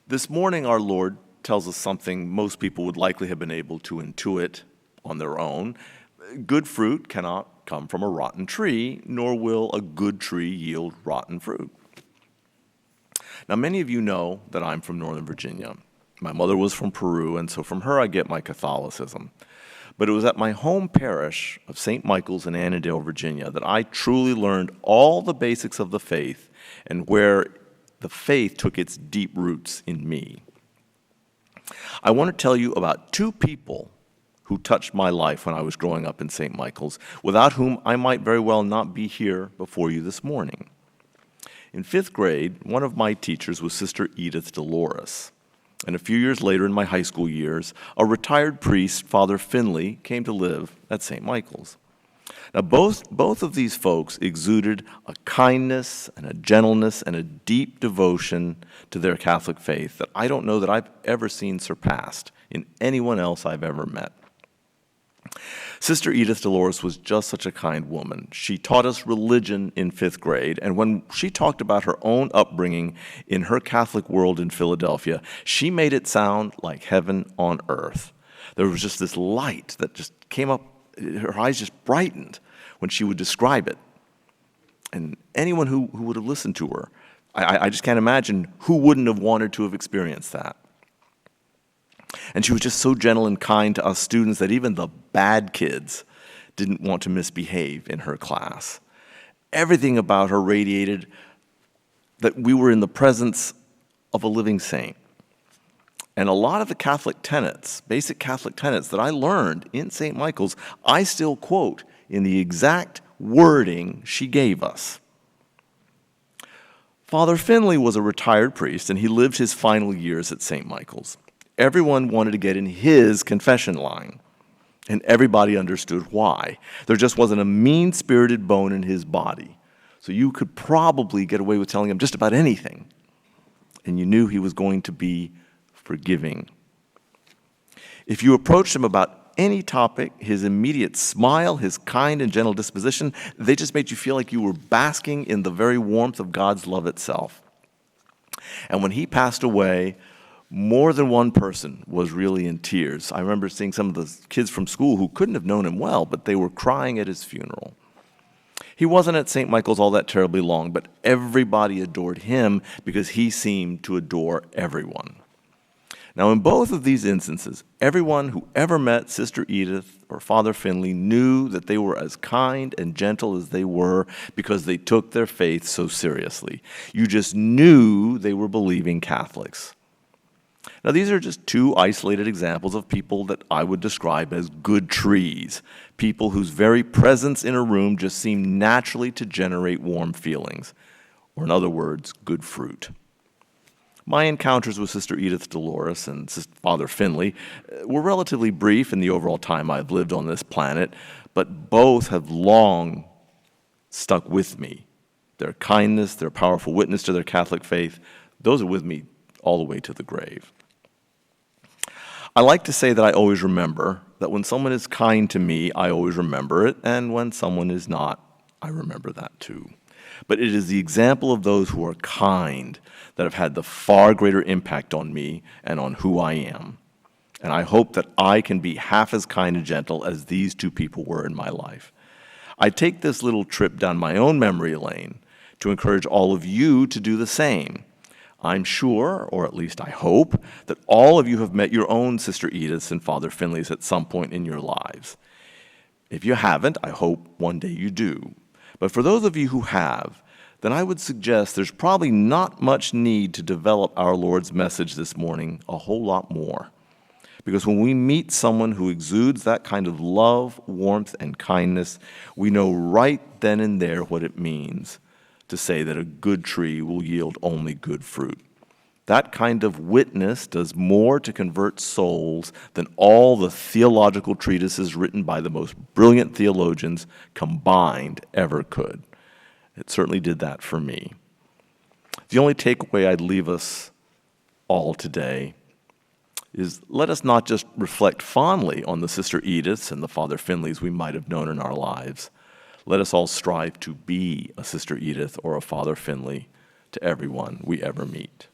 This morning, our Lord tells us something most people would likely have been able to intuit on their own. Good fruit cannot come from a rotten tree, nor will a good tree yield rotten fruit. Now, many of you know that I'm from Northern Virginia. My mother was from Peru, and so from her I get my Catholicism. But it was at my home parish of St. Michael's in Annandale, Virginia, that I truly learned all the basics of the faith and where the faith took its deep roots in me. I want to tell you about two people who touched my life when I was growing up in St. Michael's, without whom I might very well not be here before you this morning. In 5th grade, one of my teachers was Sister Edith Dolores. And a few years later in my high school years, a retired priest, Father Finley, came to live at St. Michael's. Now, both of these folks exuded a kindness and a gentleness and a deep devotion to their Catholic faith that I don't know that I've ever seen surpassed in anyone else I've ever met. Sister Edith Dolores was just such a kind woman. She taught us religion in 5th grade, and when she talked about her own upbringing in her Catholic world in Philadelphia, she made it sound like heaven on earth. There was just this light that just came up, her eyes just brightened when she would describe it. And anyone who would have listened to her, I just can't imagine who wouldn't have wanted to have experienced that. And she was just so gentle and kind to us students that even the bad kids didn't want to misbehave in her class. Everything about her radiated that we were in the presence of a living saint. And a lot of the Catholic tenets, basic Catholic tenets that I learned in St. Michael's, I still quote in the exact wording she gave us. Father Finley was a retired priest, and he lived his final years at St. Michael's. Everyone wanted to get in his confession line, and everybody understood why. There just wasn't a mean-spirited bone in his body, so you could probably get away with telling him just about anything, and you knew he was going to be forgiving. If you approached him about any topic, his immediate smile, his kind and gentle disposition, they just made you feel like you were basking in the very warmth of God's love itself. And when he passed away, more than one person was really in tears. I remember seeing some of the kids from school who couldn't have known him well, but they were crying at his funeral. He wasn't at St. Michael's all that terribly long, but everybody adored him because he seemed to adore everyone. Now, in both of these instances, everyone who ever met Sister Edith or Father Finley knew that they were as kind and gentle as they were because they took their faith so seriously. You just knew they were believing Catholics. Now, these are just two isolated examples of people that I would describe as good trees, people whose very presence in a room just seemed naturally to generate warm feelings, or in other words, good fruit. My encounters with Sister Edith Dolores and Father Finley were relatively brief in the overall time I've lived on this planet, but both have long stuck with me. Their kindness, their powerful witness to their Catholic faith, those are with me all the way to the grave. I like to say that I always remember that when someone is kind to me, I always remember it, and when someone is not, I remember that too. But it is the example of those who are kind that have had the far greater impact on me and on who I am. And I hope that I can be half as kind and gentle as these two people were in my life. I take this little trip down my own memory lane to encourage all of you to do the same. I'm sure, or at least I hope, that all of you have met your own Sister Ediths and Father Finleys at some point in your lives. If you haven't, I hope one day you do. But for those of you who have, then I would suggest there's probably not much need to develop our Lord's message this morning a whole lot more. Because when we meet someone who exudes that kind of love, warmth, and kindness, we know right then and there what it means to say that a good tree will yield only good fruit. That kind of witness does more to convert souls than all the theological treatises written by the most brilliant theologians combined ever could. It certainly did that for me. The only takeaway I'd leave us all today is let us not just reflect fondly on the Sister Ediths and the Father Finleys we might have known in our lives. Let us all strive to be a Sister Edith or a Father Finley to everyone we ever meet.